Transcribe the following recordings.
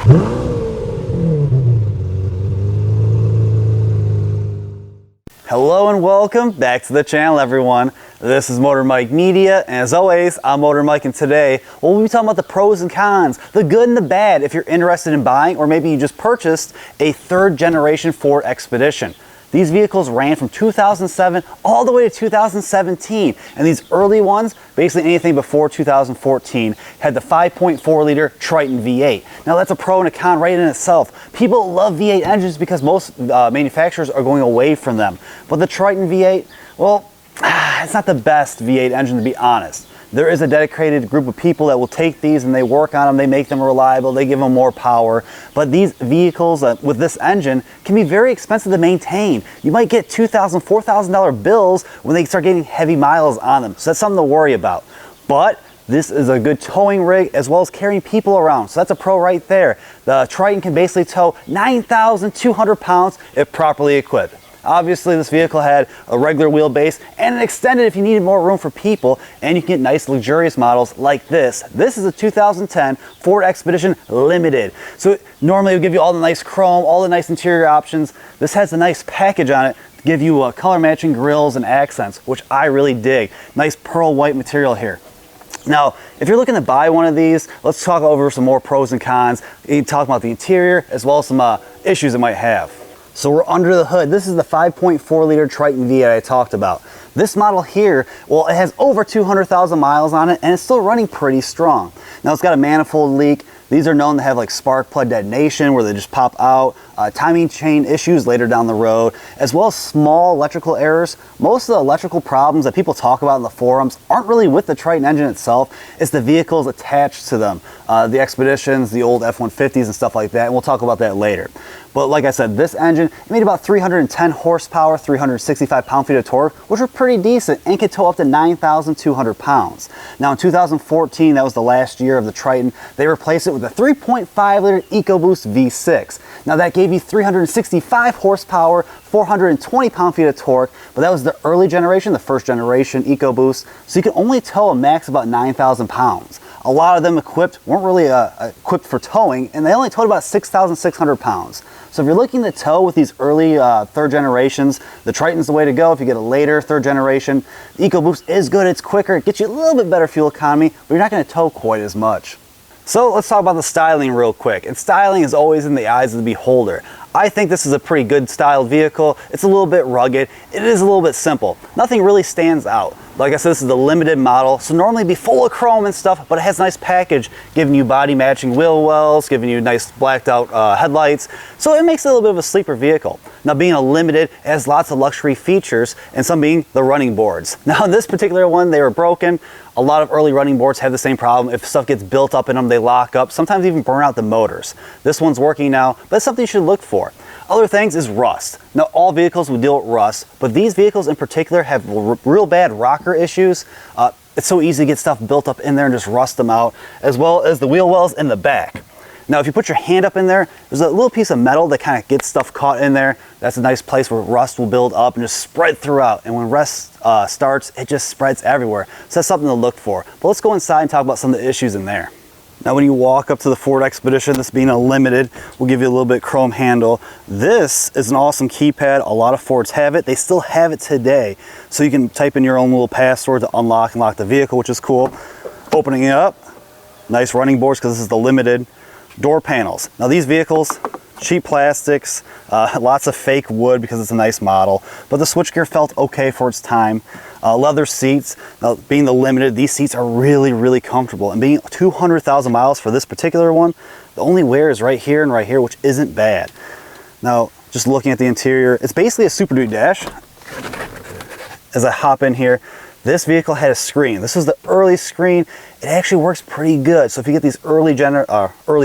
Hello and welcome back to the channel, everyone. This is Motor Mike Media, and as always, I'm Motor Mike, and today we'll be talking about the pros and cons, the good and the bad if you're interested in buying, or maybe you just purchased a third generation Ford Expedition. These vehicles ran from 2007 all the way to 2017, and these early ones, basically anything before 2014, had the 5.4 liter Triton V8. Now that's a pro and a con right in itself. People love V8 engines because most manufacturers are going away from them. But the Triton V8, well, it's not the best V8 engine, to be honest. There is a dedicated group of people that will take these and they work on them, they make them reliable, they give them more power. But these vehicles with this engine can be very expensive to maintain. You might get $2,000, $4,000 bills when they start getting heavy miles on them. So that's something to worry about. But this is a good towing rig as well as carrying people around. So that's a pro right there. The Triton can basically tow 9,200 pounds if properly equipped. Obviously, this vehicle had a regular wheelbase and an extended if you needed more room for people, and you can get nice luxurious models like this. This is a 2010 Ford Expedition Limited. So normally it would give you all the nice chrome, all the nice interior options. This has a nice package on it to give you color matching grills and accents, which I really dig. Nice pearl white material here. Now, if you're looking to buy one of these, let's talk over some more pros and cons. You can talk about the interior as well as some issues it might have. So we're under the hood. This is the 5.4 liter Triton V8 I talked about. This model here, well, it has over 200,000 miles on it and it's still running pretty strong. Now it's got a manifold leak. These are known to have like spark plug detonation where they just pop out, timing chain issues later down the road, as well as small electrical errors. Most of the electrical problems that people talk about in the forums aren't really with the Triton engine itself, it's the vehicles attached to them. The Expeditions, the old F-150s and stuff like that, and we'll talk about that later. But like I said, this engine made about 310 horsepower, 365 pound-feet of torque, which are pretty decent and can tow up to 9,200 pounds. Now in 2014, that was the last year of the Triton, they replaced it with a 3.5 liter EcoBoost V6. Now that gave you 365 horsepower, 420 pound-feet of torque, but that was the early generation, the first generation EcoBoost, so you can only tow a max about 9,000 pounds. A lot of them weren't really equipped for towing, and they only towed about 6,600 pounds. So if you're looking to tow with these early third generations, the Triton's the way to go. If you get a later third generation, the EcoBoost is good, it's quicker, it gets you a little bit better fuel economy, but you're not going to tow quite as much. So let's talk about the styling real quick, and styling is always in the eyes of the beholder. I think this is a pretty good styled vehicle. It's a little bit rugged. It is a little bit simple. Nothing really stands out. Like I said, this is the limited model, so normally it'd be full of chrome and stuff, but it has a nice package, giving you body matching wheel wells, giving you nice blacked out headlights, so it makes it a little bit of a sleeper vehicle. Now being a limited, it has lots of luxury features, and some being the running boards. Now in this particular one, they were broken. A lot of early running boards have the same problem. If stuff gets built up in them, they lock up, sometimes even burn out the motors. This one's working now, but it's something you should look for. Other things is rust. Now all vehicles will deal with rust, but these vehicles in particular have real bad rocker issues. It's so easy to get stuff built up in there and just rust them out, as well as the wheel wells in the back. Now if you put your hand up in there, there's a little piece of metal that kind of gets stuff caught in there. That's a nice place where rust will build up and just spread throughout. And when rust starts, it just spreads everywhere. So that's something to look for. But let's go inside and talk about some of the issues in there. Now when you walk up to the Ford Expedition, this being a limited, we'll give you a little bit chrome handle. This is an awesome keypad. A lot of Fords have it. They still have it today. So you can type in your own little password to unlock and lock the vehicle, which is cool. Opening it up, nice running boards because this is the limited. Door panels. Now these vehicles, cheap plastics, lots of fake wood because it's a nice model, but the switchgear felt okay for its time. Leather seats. Now being the limited, these seats are really comfortable, and being 200,000 miles for this particular one, the only wear is right here and right here, which isn't bad. Now just looking at the interior, it's basically a Super Duty dash. As I hop in here, this vehicle had a screen. This was the early screen. It actually works pretty good. So if you get these early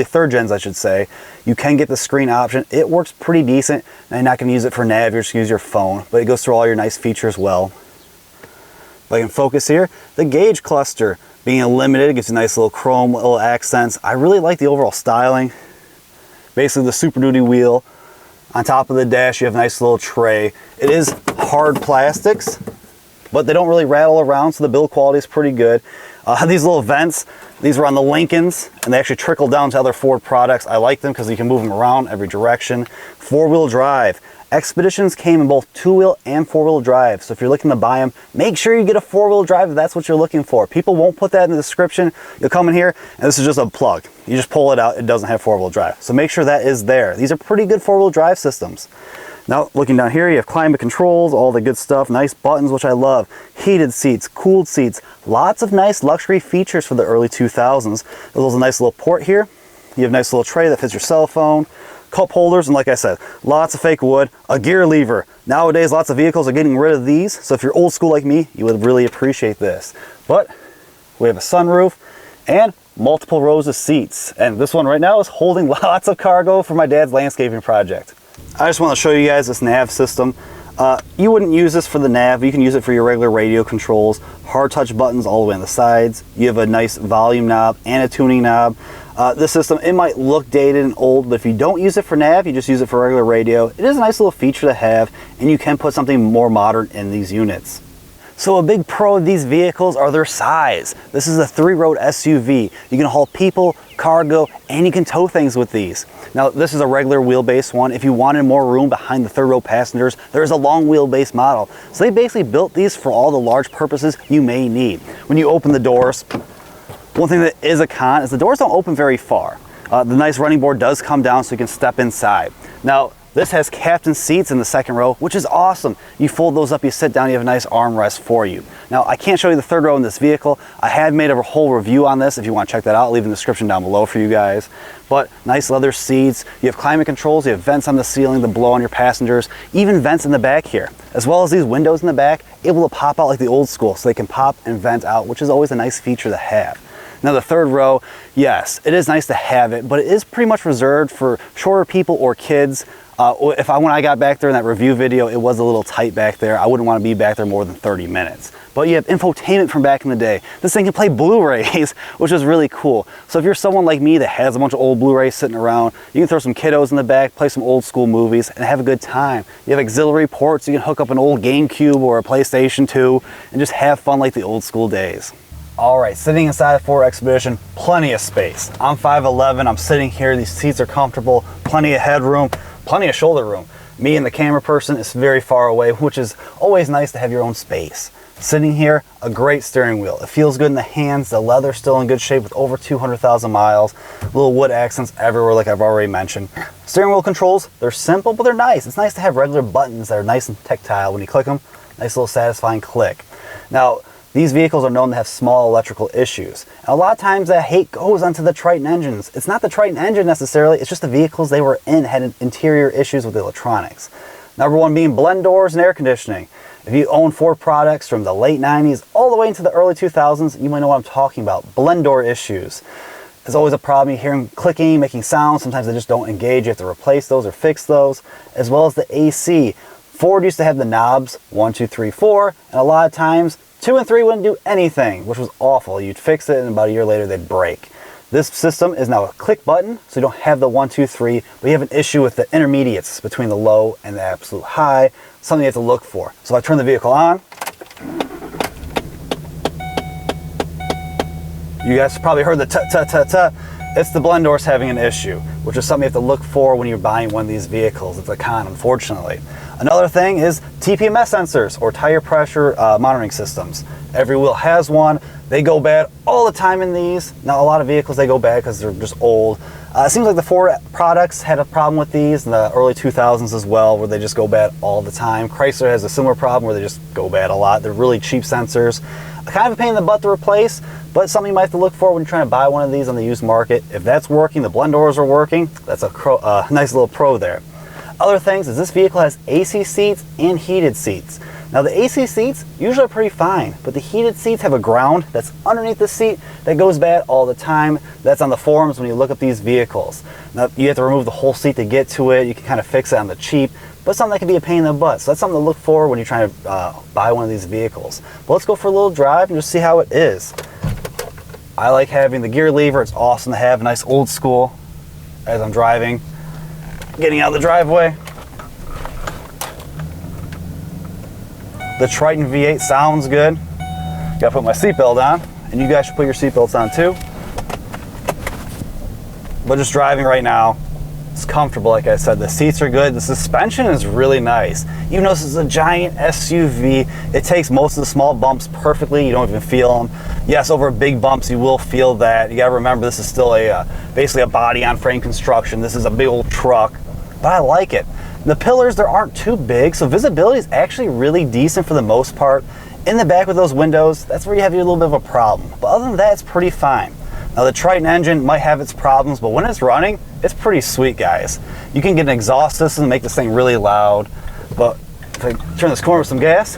third gens, I should say, you can get the screen option. It works pretty decent. Now you're not going to use it for nav, you're just going to use your phone, but it goes through all your nice features well. If I can focus here, the gauge cluster being a limited, it gives you nice little chrome, little accents. I really like the overall styling. Basically the Super Duty wheel. On top of the dash, you have a nice little tray. It is hard plastics, but they don't really rattle around, so the build quality is pretty good. These little vents, these were on the Lincolns, and they actually trickle down to other Ford products. I like them because you can move them around every direction. 4-wheel drive. Expeditions came in both 2-wheel and 4-wheel drive. So if you're looking to buy them, make sure you get a 4-wheel drive if that's what you're looking for. People won't put that in the description. You'll come in here, and this is just a plug. You just pull it out, it doesn't have 4-wheel drive. So make sure that is there. These are pretty good 4-wheel drive systems. Now, looking down here, you have climate controls, all the good stuff, nice buttons, which I love, heated seats, cooled seats, lots of nice luxury features for the early 2000s. There's a nice little port here. You have a nice little tray that fits your cell phone, cup holders, and like I said, lots of fake wood, a gear lever. Nowadays, lots of vehicles are getting rid of these, so if you're old school like me, you would really appreciate this. But we have a sunroof and multiple rows of seats. And this one right now is holding lots of cargo for my dad's landscaping project. I just want to show you guys this nav system. You wouldn't use this for the nav. You can use it for your regular radio controls. Hard touch buttons all the way on the sides. You have a nice volume knob and a tuning knob. This system, it might look dated and old, but if you don't use it for nav, you just use it for regular radio. It is a nice little feature to have, and you can put something more modern in these units. So a big pro of these vehicles are their size. This is a 3-row SUV. You can haul people, cargo, and you can tow things with these. Now, this is a regular wheelbase one. If you wanted more room behind the 3rd-row passengers, there's a long wheelbase model. So they basically built these for all the large purposes you may need. When you open the doors, one thing that is a con is the doors don't open very far. The nice running board does come down so you can step inside. Now, this has captain seats in the 2nd row, which is awesome. You fold those up, you sit down, you have a nice armrest for you. Now, I can't show you the 3rd row in this vehicle. I have made a whole review on this. If you want to check that out, I'll leave in the description down below for you guys. But nice leather seats, you have climate controls, you have vents on the ceiling to blow on your passengers, even vents in the back here, as well as these windows in the back, able to pop out like the old school, so they can pop and vent out, which is always a nice feature to have. Now the 3rd row, yes, it is nice to have it, but it is pretty much reserved for shorter people or kids. When I got back there in that review video, it was a little tight back there. I wouldn't want to be back there more than 30 minutes. But you have infotainment from back in the day. This thing can play Blu-rays, which is really cool. So if you're someone like me that has a bunch of old Blu-rays sitting around, you can throw some kiddos in the back, play some old school movies, and have a good time. You have auxiliary ports, you can hook up an old GameCube or a PlayStation 2, and just have fun like the old school days. All right, sitting inside a Ford Expedition, plenty of space. I'm 5'11", I'm sitting here, these seats are comfortable, plenty of headroom, plenty of shoulder room. Me and the camera person is very far away, which is always nice to have your own space. Sitting here, a great steering wheel. It feels good in the hands, the leather's still in good shape with over 200,000 miles. Little wood accents everywhere like I've already mentioned. Steering wheel controls, they're simple, but they're nice. It's nice to have regular buttons that are nice and tactile. When you click them, nice little satisfying click. Now, these vehicles are known to have small electrical issues. And a lot of times that hate goes onto the Triton engines. It's not the Triton engine necessarily, it's just the vehicles they were in had interior issues with the electronics. Number one being blend doors and air conditioning. If you own Ford products from the late 90s all the way into the early 2000s, you might know what I'm talking about. Blend door issues. There's always a problem. You hear them clicking, making sounds. Sometimes they just don't engage. You have to replace those or fix those. As well as the AC. Ford used to have the knobs 1, 2, 3, 4, and a lot of times 2 and 3 wouldn't do anything, which was awful. You'd fix it and about a year later they'd break. This system is now a click button, so you don't have the 1, 2, 3, but you have an issue with the intermediates between the low and the absolute high, something you have to look for. So if I turn the vehicle on, you guys probably heard the tut-tut-tut-tut. It's the blend doors having an issue, which is something you have to look for when you're buying one of these vehicles. It's a con, unfortunately. Another thing is TPMS sensors, or tire pressure monitoring systems. Every wheel has one. They go bad all the time in these. Now, a lot of vehicles, they go bad because they're just old. It seems like the Ford products had a problem with these in the early 2000s as well, where they just go bad all the time. Chrysler has a similar problem where they just go bad a lot. They're really cheap sensors. Kind of a pain in the butt to replace, but something you might have to look for when you're trying to buy one of these on the used market. If that's working, the blend doors are working, that's a nice little pro there. Other things is this vehicle has AC seats and heated seats. Now the AC seats usually are pretty fine, but the heated seats have a ground that's underneath the seat that goes bad all the time. That's on the forums when you look up these vehicles. Now you have to remove the whole seat to get to it. You can kind of fix it on the cheap, but something that can be a pain in the butt. So that's something to look for when you're trying to buy one of these vehicles. But let's go for a little drive and just see how it is. I like having the gear lever. It's awesome to have, nice old school as I'm driving. Getting out of the driveway. The Triton V8 sounds good. Gotta put my seatbelt on. and you guys should put your seatbelts on too. But just driving right now, it's comfortable. Like I said, the seats are good. The suspension is really nice. Even though this is a giant SUV, it takes most of the small bumps perfectly. You don't even feel them. Yes, over big bumps, you will feel that. You gotta remember, this is still basically a body on frame construction. This is a big old truck, but I like it. The pillars, there aren't too big, so visibility is actually really decent for the most part. In the back with those windows, that's where you have a little bit of a problem. But other than that, it's pretty fine. Now the Triton engine might have its problems, but when it's running, it's pretty sweet, guys. You can get an exhaust system and make this thing really loud. But if I turn this corner with some gas,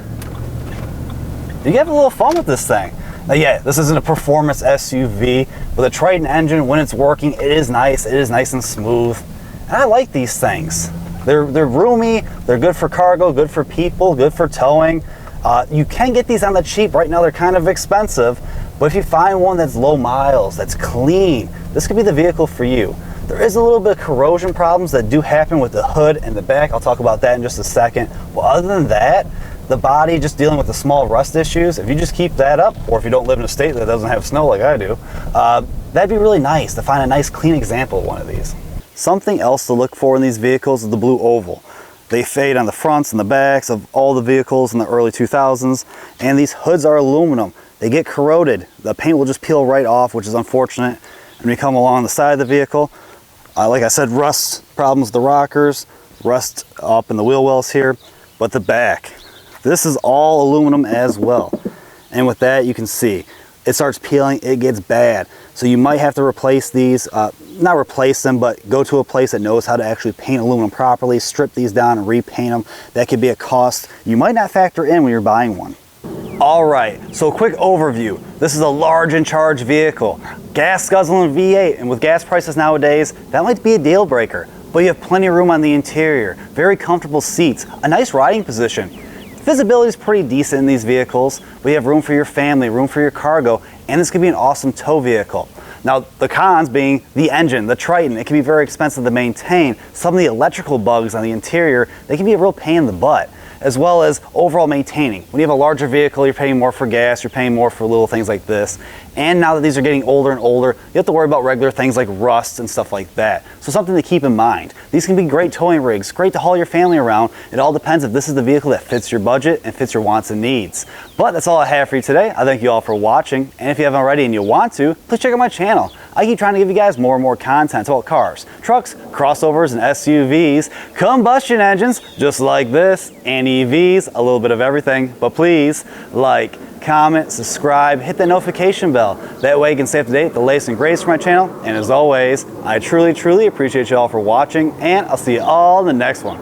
you can have a little fun with this thing. Now yeah, this isn't a performance SUV, but the Triton engine, when it's working, it is nice and smooth. And I like these things. They're roomy, they're good for cargo, good for people, good for towing. You can get these on the cheap. Right now they're kind of expensive, but if you find one that's low miles, that's clean, this could be the vehicle for you. There is a little bit of corrosion problems that do happen with the hood and the back. I'll talk about that in just a second. But other than that, the body just dealing with the small rust issues, if you just keep that up, or if you don't live in a state that doesn't have snow like I do, that'd be really nice to find a nice clean example of one of these. Something else to look for in these vehicles is the blue oval. They fade on the fronts and the backs of all the vehicles in the early 2000s, and these hoods are aluminum. They get corroded. The paint will just peel right off, which is unfortunate. And we come along the side of the vehicle, like I said, rust problems with the rockers, rust up in the wheel wells here, but the back, this is all aluminum as well. And with that, you can see it starts peeling, it gets bad. So you might have to replace these, not replace them, but go to a place that knows how to actually paint aluminum properly, strip these down and repaint them. That could be a cost you might not factor in when you're buying one. All right, so a quick overview. This is a large in charge vehicle, gas guzzling V8, and with gas prices nowadays, that might be a deal breaker. But you have plenty of room on the interior, very comfortable seats, a nice riding position. Visibility is pretty decent in these vehicles, but you have room for your family, room for your cargo, and this could be an awesome tow vehicle. Now, the cons being the engine, the Triton, it can be very expensive to maintain. Some of the electrical bugs on the interior, they can be a real pain in the butt, as well as overall maintaining. When you have a larger vehicle, you're paying more for gas, you're paying more for little things like this. And now that these are getting older and older, you have to worry about regular things like rust and stuff like that. So something to keep in mind. These can be great towing rigs, great to haul your family around. It all depends if this is the vehicle that fits your budget and fits your wants and needs. But that's all I have for you today. I thank you all for watching. And if you haven't already and you want to, please check out my channel. I keep trying to give you guys more and more content about cars, trucks, crossovers, and SUVs, combustion engines, just like this, and EVs, a little bit of everything. But please, like, comment, subscribe, hit the notification bell. That way you can stay up to date with the latest and greatest from my channel. And as always, I truly, truly appreciate you all for watching, and I'll see you all in the next one.